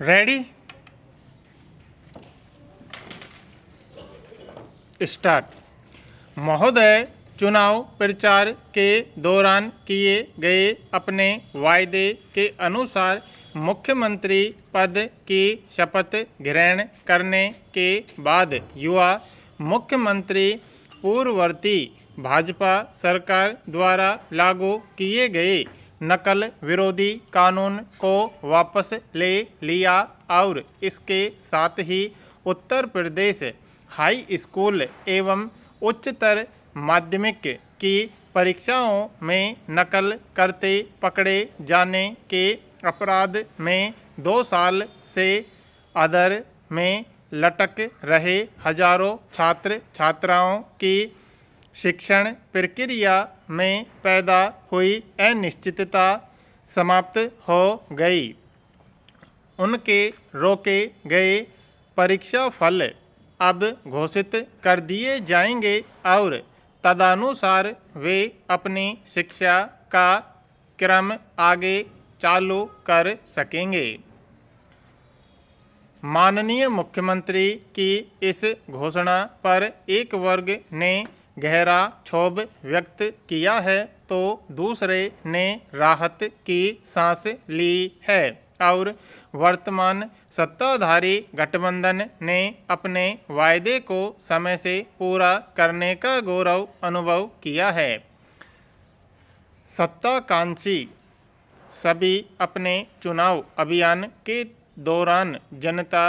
Ready start. महोदय, चुनाव प्रचार के दौरान किए गए अपने वायदे के अनुसार मुख्यमंत्री पद की शपथ ग्रहण करने के बाद युवा मुख्यमंत्री पूर्ववर्ती भाजपा सरकार द्वारा लागू किए गए नकल विरोधी कानून को वापस ले लिया और इसके साथ ही उत्तर प्रदेश हाई स्कूल एवं उच्चतर माध्यमिक की परीक्षाओं में नकल करते पकड़े जाने के अपराध में 2 साल से अधर में लटक रहे हजारों छात्र छात्राओं की शिक्षण प्रक्रिया में पैदा हुई अनिश्चितता समाप्त हो गई। उनके रोके गए परीक्षा फल अब घोषित कर दिए जाएंगे और तदनुसार वे अपनी शिक्षा का क्रम आगे चालू कर सकेंगे। माननीय मुख्यमंत्री की इस घोषणा पर एक वर्ग ने गहरा क्षोभ व्यक्त किया है तो दूसरे ने राहत की सांस ली है और वर्तमान सत्ताधारी गठबंधन ने अपने वायदे को समय से पूरा करने का गौरव अनुभव किया है। सत्ताकांक्षी सभी अपने चुनाव अभियान के दौरान जनता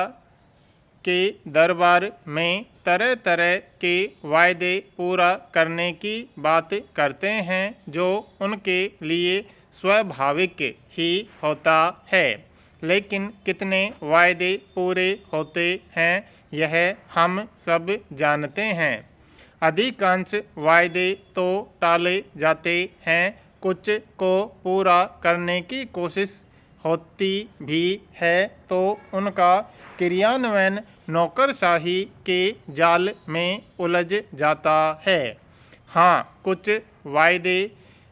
के दरबार में तरह तरह के वायदे पूरा करने की बात करते हैं जो उनके लिए स्वाभाविक ही होता है, लेकिन कितने वायदे पूरे होते हैं यह हम सब जानते हैं। अधिकांश वायदे तो टाले जाते हैं, कुछ को पूरा करने की कोशिश होती भी है तो उनका क्रियान्वयन नौकरशाही के जाल में उलझ जाता है। हाँ, कुछ वायदे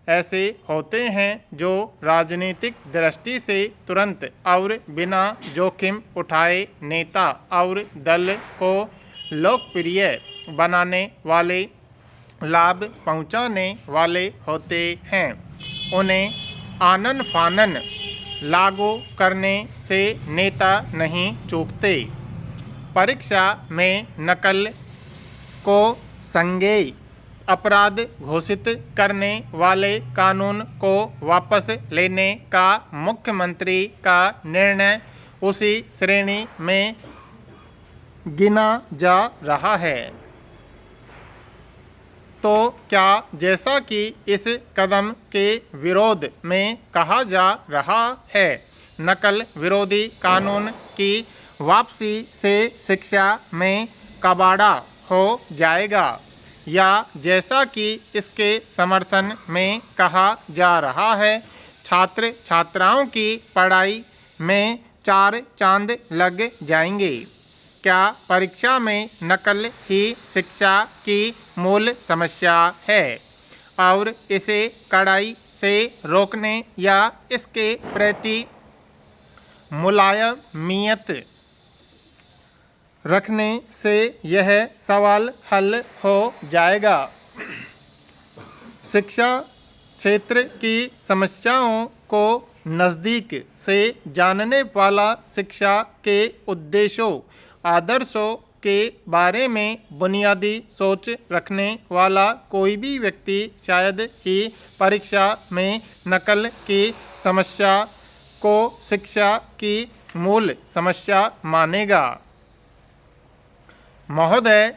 ऐसे होते हैं जो राजनीतिक दृष्टि से तुरंत और बिना जोखिम उठाए नेता और दल को लोकप्रिय बनाने वाले, लाभ पहुंचाने वाले होते हैं। उन्हें आनन फानन लागू करने से नेता नहीं चूकते। परीक्षा में नकल को संज्ञेय अपराध घोषित करने वाले कानून को वापस लेने का मुख्यमंत्री का निर्णय उसी श्रेणी में गिना जा रहा है। तो क्या जैसा कि इस कदम के विरोध में कहा जा रहा है, नकल विरोधी कानून की वापसी से शिक्षा में कबाड़ा हो जाएगा, या जैसा कि इसके समर्थन में कहा जा रहा है, छात्र छात्राओं की पढ़ाई में 4 चांद लग जाएंगे? क्या परीक्षा में नकल ही शिक्षा की मूल समस्या है और इसे कड़ाई से रोकने या इसके प्रति मुलायमियत रखने से यह सवाल हल हो जाएगा? शिक्षा क्षेत्र की समस्याओं को नज़दीक से जानने वाला शिक्षा के उद्देश्यों आदर्शों के बारे में बुनियादी सोच रखने वाला कोई भी व्यक्ति शायद ही परीक्षा में नकल की समस्या को शिक्षा की मूल समस्या मानेगा। महोदय,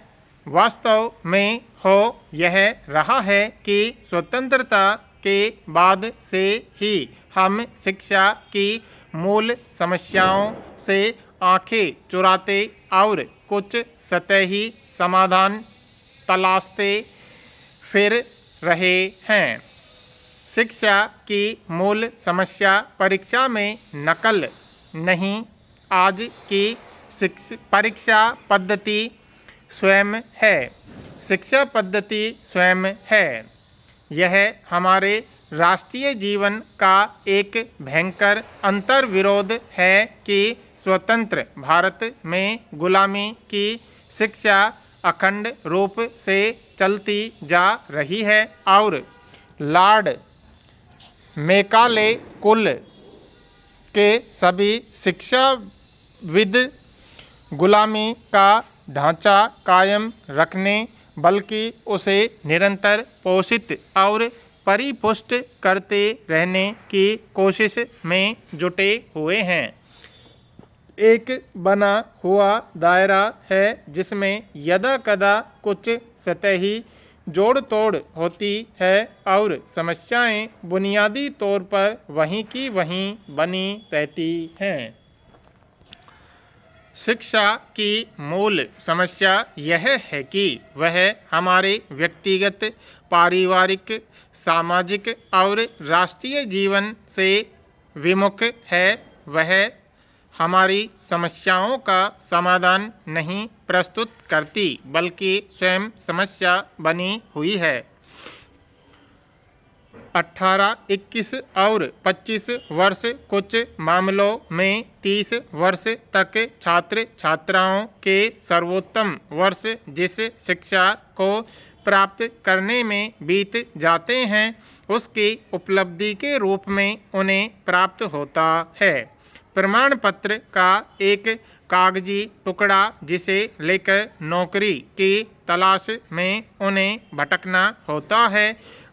वास्तव में हो यह रहा है कि स्वतंत्रता के बाद से ही हम शिक्षा की मूल समस्याओं से आंखें चुराते और कुछ सतही समाधान तलाशते फिर रहे हैं। शिक्षा की मूल समस्या परीक्षा में नकल नहीं, आज की परीक्षा पद्धति स्वयं है। शिक्षा पद्धति स्वयं है। यह हमारे राष्ट्रीय जीवन का एक भयंकर अंतर्विरोध है कि स्वतंत्र भारत में गुलामी की शिक्षा अखंड रूप से चलती जा रही है और लॉर्ड मैकाले कुल के सभी शिक्षाविद गुलामी का ढांचा कायम रखने बल्कि उसे निरंतर पोषित और परिपुष्ट करते रहने की कोशिश में जुटे हुए हैं। एक बना हुआ दायरा है जिसमें यदा कदा कुछ सतही जोड़ तोड़ होती है और समस्याएं बुनियादी तौर पर वहीं की वहीं बनी रहती हैं। शिक्षा की मूल समस्या यह है कि वह हमारे व्यक्तिगत, पारिवारिक, सामाजिक और राष्ट्रीय जीवन से विमुख है। वह हमारी समस्याओं का समाधान नहीं प्रस्तुत करती बल्कि स्वयं समस्या बनी हुई है। 18, 21 और 25 वर्ष, कुछ मामलों में 30 वर्ष तक छात्र छात्राओं के सर्वोत्तम वर्ष जिस शिक्षा को प्राप्त करने में बीत जाते हैं उसकी उपलब्धि के रूप में उन्हें प्राप्त होता है। प्रमाण पत्र का एक कागजी टुकड़ा जिसे लेकर नौकरी की तलाश में उन्हें भटकना होता है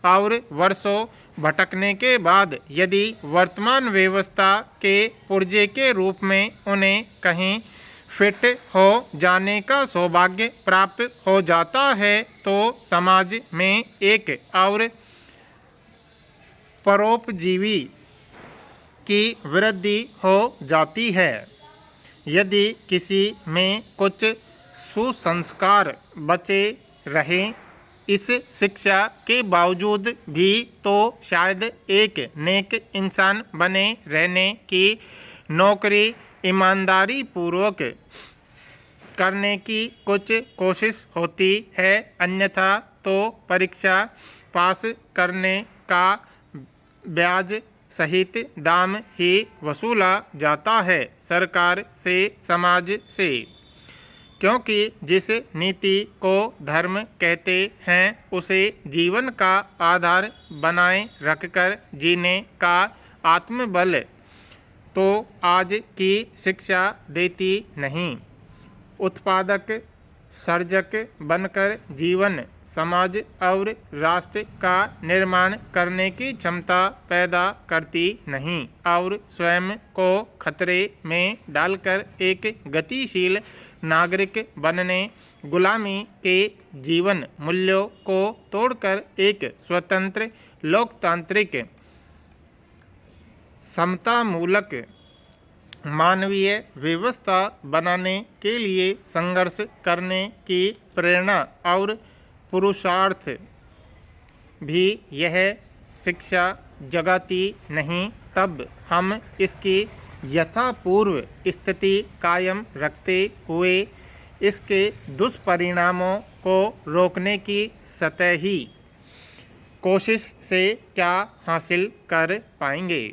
और वर्षों भटकने के बाद यदि वर्तमान व्यवस्था के पुर्जे के रूप में उन्हें कहीं फिट हो जाने का सौभाग्य प्राप्त हो जाता है तो समाज में एक और परोपजीवी की वृद्धि हो जाती है। यदि किसी में कुछ सुसंस्कार बचे रहें इस शिक्षा के बावजूद भी तो शायद एक नेक इंसान बने रहने की नौकरी ईमानदारी पूर्वक करने की कुछ कोशिश होती है, अन्यथा तो परीक्षा पास करने का ब्याज सहित दाम ही वसूला जाता है सरकार से, समाज से। क्योंकि जिस नीति को धर्म कहते हैं उसे जीवन का आधार बनाए रखकर जीने का आत्मबल तो आज की शिक्षा देती नहीं। उत्पादक सर्जक बनकर जीवन, समाज और राष्ट्र का निर्माण करने की क्षमता पैदा करती नहीं और स्वयं को खतरे में डालकर एक गतिशील नागरिक बनने, गुलामी के जीवन मूल्यों को तोड़कर एक स्वतंत्र, लोकतांत्रिक, समतामूलक मानवीय व्यवस्था बनाने के लिए संघर्ष करने की प्रेरणा और पुरुषार्थ भी यह शिक्षा जगाती नहीं, तब हम इसकी यथापूर्व स्थिति कायम रखते हुए इसके दुष्परिणामों को रोकने की सतही कोशिश से क्या हासिल कर पाएंगे।